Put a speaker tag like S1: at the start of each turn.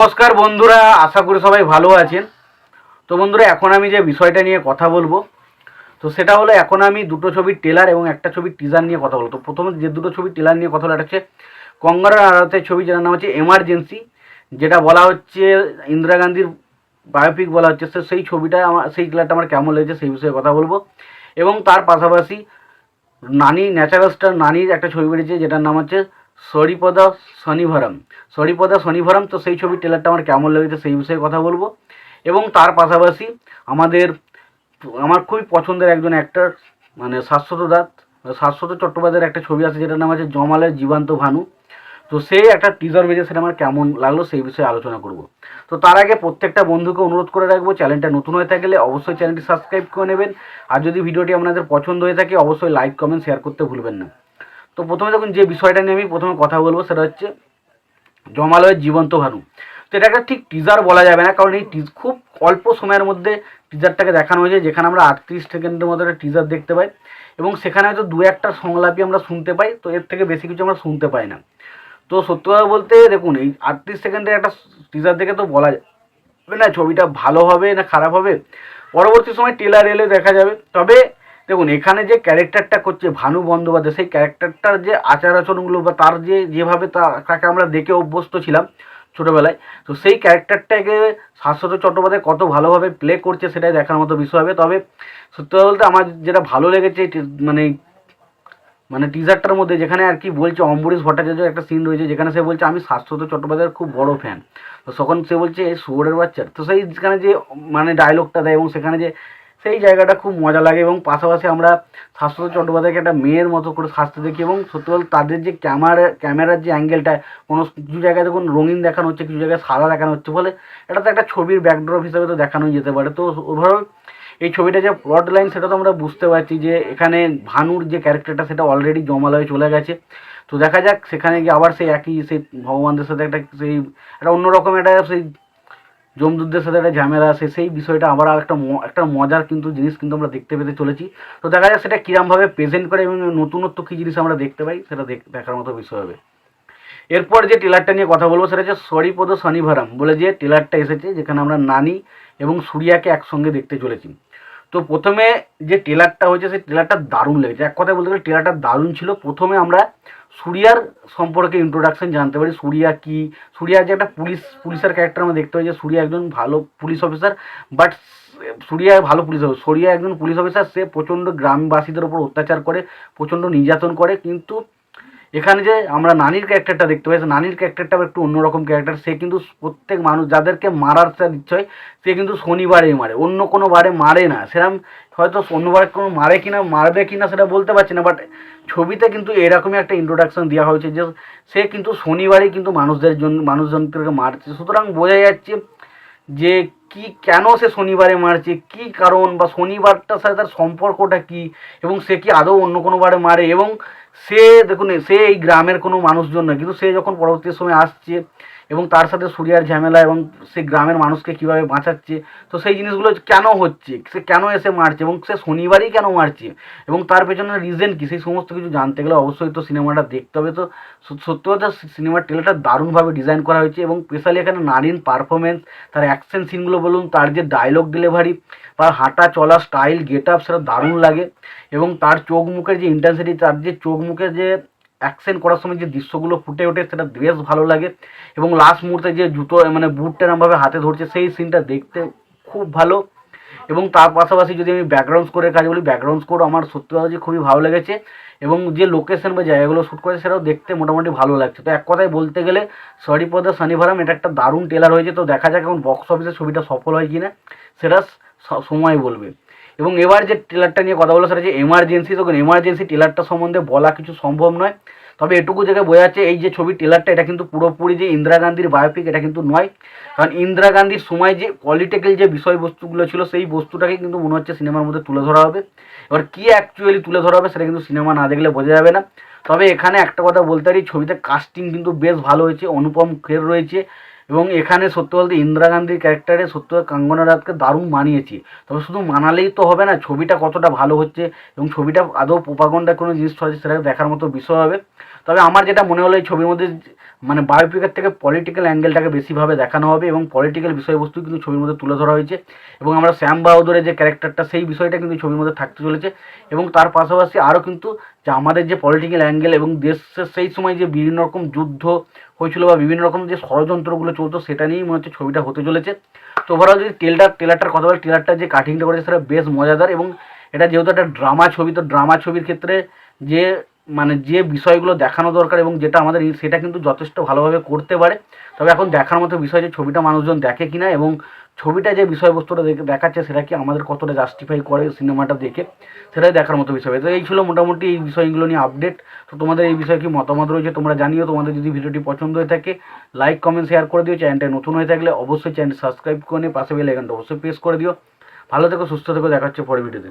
S1: নমস্কার বন্ধুরা, আশা করি সবাই ভালো আছেন। তো বন্ধুরা, এখন আমি যে বিষয়টা নিয়ে কথা বলবো, তো সেটা হলো এখন আমি দুটো ছবির ট্রেলার এবং একটা ছবির টিজার নিয়ে কথা বলবো। তো প্রথমে যে দুটো ছবির ট্রেলার নিয়ে কথা হলো, একটা হচ্ছে কঙ্গনা রানাওয়াতের ছবি, যেটার নাম হচ্ছে এমার্জেন্সি, যেটা বলা হচ্ছে ইন্দিরা গান্ধীর বায়োপিক বলা হচ্ছে। সেই ছবিটা আমার, সেই ট্রেলারটা আমার কেমন লেগেছে সেই বিষয়ে কথা বলবো। এবং তার পাশাপাশি নানি, ন্যাচারাল স্টার নানির একটা ছবি বেরিয়েছে যেটার নাম হচ্ছে সরিপদা শনিভরম। তো সেই ছবির ট্রেলারটা আমার কেমন লেগেছে সেই বিষয়ে কথা বলবো। এবং তার পাশাপাশি আমাদের, আমার খুবই পছন্দের একজন অ্যাক্টর, মানে শাশ্বত চট্টোপাধ্যায়ের একটা ছবি আছে যেটার নাম আছে জমালের জীবান্ত ভানু। তো সেই একটা টিজার বেরিয়েছে, সেটা আমার কেমন লাগলো সেই বিষয়ে আলোচনা করব। তো তার আগে প্রত্যেকটা বন্ধুকে অনুরোধ করে রাখবো, চ্যানেলটা নতুন হয়ে থাকলে অবশ্যই চ্যানেলটি সাবস্ক্রাইব করে নেবেন। আর যদি ভিডিওটি আপনাদের পছন্দ হয়ে থাকে অবশ্যই লাইক, কমেন্ট, শেয়ার করতে ভুলবেন না। তো প্রথমে দেখুন, যে বিষয়টা নিয়ে আমি প্রথমে কথা বলবো সেটা হচ্ছে জমালয়ের জীবন্ত ভানু। তো এটা একটা ঠিক টিজার বলা যাবে না, কারণ এই খুব অল্প সময়ের মধ্যে টিজারটাকে দেখানো হয়েছে, যেখানে আমরা 38 সেকেন্ডের মতো একটা টিজার দেখতে পাই এবং সেখানে হয়তো দু একটা সংলাপই আমরা শুনতে পাই। তো এর থেকে বেশি কিছু আমরা শুনতে পাই না। তো সত্যি কথা বলতে দেখুন, এই 38 সেকেন্ডের একটা টিজার দেখে তো বলা যাবে না ছবিটা ভালো হবে না খারাপ হবে, পরবর্তী সময় ট্রেলার এলে দেখা যাবে। তবে দেখুন, এখানে যে ক্যারেক্টারটা করছে ভানু বন্দ্যোপাধ্যায়, সেই ক্যারেক্টারটার যে আচার আচরণগুলো বা তার যেভাবে তাকে আমরা দেখে অভ্যস্ত ছিলাম ছোটোবেলায়, তো সেই ক্যারেক্টারটাকে শাশ্বত চট্টোপাধ্যায় কত ভালোভাবে প্লে করছে সেটাই দেখার মতো বিষয় হবে। তবে সত্যি কথা বলতে আমার যেটা ভালো লেগেছে, মানে মানে টিজারটার মধ্যে যেখানে আর কি বলছে, অম্বরীশ ভট্টাচার্য একটা সিন রয়েছে যেখানে সে বলছে আমি শাশ্বত চট্টোপাধ্যায়ের খুব বড় ফ্যান। তো তখন সে বলছে শুয়োরের বাচ্চার, তো সেই যেখানে যে মানে ডায়লগটা দেয় এবং সেখানে যে সেই জায়গাটা খুব মজা লাগে। এবং পাশাপাশি আমরা শাশ্বত চট্টোপাধ্যায়কে একটা মেয়ের মতো করে সাজতে দেখি এবং সত্যি বলতে তাদের যে ক্যামেরার যে অ্যাঙ্গেলটা, কোনো কিছু জায়গায় দেখুন রঙিন দেখানো হচ্ছে, কিছু জায়গায় সাদা দেখানো হচ্ছে, ফলে এটা তো একটা ছবির ব্যাকড্রপ হিসাবে তো দেখানোই যেতে পারে। তো ওভারঅল এই ছবিটা যে প্লট লাইন সেটা তো আমরা বুঝতে পারছি যে এখানে ভানুর যে ক্যারেক্টারটা সেটা অলরেডি জমালয়ে চলে গেছে। তো দেখা যাক সেখানে গিয়ে আবার সেই একই সেই ভগবানদের সাথে সেই একটা অন্যরকম একটা সেই যমদূতদের সাথে একটা ঝামেলা আছে, সেই বিষয়টা আবার একটা মজার কিন্তু জিনিস কিন্তু আমরা দেখতে পেতে চলেছি। তো দেখা যাক সেটা কীরমভাবে প্রেজেন্ট করে এবং নতুনত্ব কী জিনিস আমরা দেখতে পাই, সেটা দেখার মতো বিষয় হবে। এরপর যে ট্রেলারটা নিয়ে কথা বলবো সেটা হচ্ছে সরিপদ শনিভারাম বলে যে ট্রেলারটা এসেছে, যেখানে আমরা নানি এবং সূর্যাকে একসঙ্গে দেখতে চলেছি। তো প্রথমে যে ট্রেলারটা হয়েছে সেই ট্রেলারটা দারুণ লেগেছে, এক কথায় বলতে গেলে ট্রেলারটা দারুণ ছিল। প্রথমে আমরা সূর্যার সম্পর্কে ইন্ট্রোডাকশন জানতে পারি, সূর্যা কি, সূর্যা যে একটা পুলিশের ক্যারেক্টার আমরা দেখতে পাই, যে সূর্যা একজন ভালো পুলিশ অফিসার। বাট সূর্যা ভালো পুলিশ অফিসার, সূর্যা একজন পুলিশ অফিসার, সে প্রচণ্ড গ্রামবাসীদের ওপর অত্যাচার করে, প্রচণ্ড নির্যাতন করে। কিন্তু এখানে যে আমরা নানির ক্যারেক্টারটা দেখতে পাই, নানির ক্যারেক্টারটা একটু অন্যরকম ক্যারেক্টার। সে কিন্তু প্রত্যেক মানুষ যাদেরকে মারার তার ইচ্ছে হয় সে কিন্তু শনিবারেই মারে, অন্য কোনো বারে মারে না। সেরকম হয়তো অন্যবার কোনো মারবে কিনা সেটা বলতে পারছি না, বাট ছবিতে কিন্তু এরকমই একটা ইন্ট্রোডাকশন দেওয়া হয়েছে যে সে কিন্তু শনিবারেই কিন্তু মানুষজনকে মারছে। সুতরাং বোঝা যাচ্ছে যে কি, কেন সে শনিবারে মারছে, কি কারণ, বা শনিবারটার সাথে তার সম্পর্কটা কি, এবং সে কি আদৌ অন্য কোনো বারে মারে। এবং সে দেখুন, সে এই গ্রামের কোনো মানুষজন নয়, কিন্তু সে যখন পরবর্তী সময় আসছে এবং তার সাথে সূর্যার ঝামেলা এবং সে গ্রামের মানুষকে কীভাবে বাঁচাচ্ছে, তো সেই জিনিসগুলো কেন হচ্ছে, সে কেন এসে মারছে এবং সে শনিবারই কেন মারছে এবং তার পেছনে রিজন কী, সেই সমস্ত কিছু জানতে গেলে অবশ্যই তো সিনেমাটা দেখতে হবে। তো সত্যি কথা, সিনেমার ট্রেলারটা দারুণভাবে ডিজাইন করা হয়েছে এবং স্পেশালি এখানে নারীর পারফরমেন্স, তার অ্যাকশন সিনগুলো বলুন, তার যে ডায়লগ ডেলিভারি বা হাঁটা চলা স্টাইল, গেট আপ, সেটা দারুণ লাগে। এবং তার চোখ মুখের যে ইন্টেন্সিটি, তার যে চোখ মুখের যে অ্যাকশন করার সময় যে দৃশ্যগুলো ফুটে ওঠে সেটা বেশ ভালো লাগে। এবং লাস্ট মুহূর্তে যে জুতো মানে বুটটা এরমভাবে হাতে ধরছে সেই সিনটা দেখতে খুব ভালো। এবং তার পাশাপাশি যদি আমি ব্যাকগ্রাউন্ড স্কোরের কাজ বলি, ব্যাকগ্রাউন্ড স্কোর আমার সত্যি কথা যে খুবই ভালো লেগেছে এবং যে লোকেশন বা জায়গাগুলো শ্যুট করেছে সেটাও দেখতে মোটামুটি ভালো লাগছে। তো এক কথায় বলতে গেলে সরিপদ শনিভারাম এটা একটা দারুণ ট্রেলার হয়েছে। তো দেখা যাক এখন বক্স অফিসে ছবিটা সফল হয় কিনা, সেটা সময় বলবে। এবং এবার যে ট্রেলারটা নিয়ে কথা বলো সেটা হচ্ছে এমার্জেন্সি। তখন এমার্জেন্সি ট্রেলারটা সম্বন্ধে বলা কিছু সম্ভব নয়, তবে এটুকু জায়গায় বোঝা যাচ্ছে এই যে ছবির ট্রেলারটা এটা কিন্তু পুরোপুরি যে ইন্দিরা গান্ধীর বায়োপিক এটা কিন্তু নয়। কারণ ইন্দিরা গান্ধীর সময় যে পলিটিক্যাল যে বিষয়বস্তুগুলো ছিল সেই বস্তুটাকে কিন্তু মনে হচ্ছে সিনেমার মধ্যে তুলে ধরা হবে। এবার কী অ্যাকচুয়ালি তুলে ধরা হবে সেটা কিন্তু সিনেমা না দেখলে বোঝা যাবে না। তবে এখানে একটা কথা বলতে পারি, ছবিতে কাস্টিং কিন্তু বেশ ভালো হয়েছে, অনুপম খের রয়েছে এবং এখানে সত্যি বলতে ইন্দিরা গান্ধীর ক্যারেক্টারে সত্যি কঙ্গনা রানাওয়াতকে দারুণ মানিয়েছি। তবে শুধু মানালেই তো হবে না, ছবিটা কতটা ভালো হচ্ছে এবং ছবিটা আদৌ প্রোপাগান্ডা কোনো জিনিস হচ্ছে সেটা দেখার মতো বিষয় হবে। তবে আমার যেটা মনে হলো এই ছবির মধ্যে মানে বায়োপিকের থেকে পলিটিক্যাল অ্যাঙ্গেলটাকে বেশিভাবে দেখানো হবে এবং পলিটিক্যাল বিষয়বস্তু কিন্তু ছবির মধ্যে তুলে ধরা হয়েছে এবং আমরা শ্যাম বাহাদুরের যে ক্যারেক্টারটা সেই বিষয়টা কিন্তু ছবির মধ্যে থাকতে চলেছে এবং তার পাশাপাশি আরও কিন্তু যে আমাদের যে পলিটিক্যাল অ্যাঙ্গেল এবং দেশের সেই সময় যে বিভিন্ন রকম যুদ্ধ হয়েছিল বা বিভিন্ন রকম যে ষড়যন্ত্রগুলো চলতো সেটা নিয়েই মনে হচ্ছে ছবিটা হতে চলেছে। তো ওভারঅল যদি ট্রেলারটার কথা বলি, ট্রেলারটার যে কাটিংটা করেছে সেটা বেশ মজাদার এবং এটা যেহেতু একটা ড্রামা ছবি, তো ড্রামা ছবির ক্ষেত্রে যে মানে যে বিষয়গুলো দেখানো দরকার এবং যেটা আমাদের সেটা কিন্তু যথেষ্ট ভালোভাবে করতে পারে। তবে এখন দেখার মতো বিষয় যে ছবিটা মানুষজন দেখে কিনা এবং ছবিটা যে বিষয়বস্তুটা দেখাচ্ছে সেটা কি আমাদের কতটা জাস্টিফাই করে সিনেমাটা দেখে, সেটাই দেখার মতো বিষয়। তো এই ছিল মোটামুটি এই বিষয়গুলো নিয়ে আপডেট। তো তোমাদের এই বিষয়ে কি মতামত রয়েছে তোমরা জানিও। তোমাদের যদি ভিডিওটি পছন্দ হয়ে থাকে লাইক কমেন্ট শেয়ার করে দিও। চ্যানেলটা নতুন হয়ে থাকলে অবশ্যই চ্যানেল সাবস্ক্রাইব করে নিয়ে পাশে বেল আইকনটা অবশ্যই প্রেস করে দিও। ভালো থেকো, সুস্থ থেকো, দেখা হচ্ছে পরের ভিডিওতে।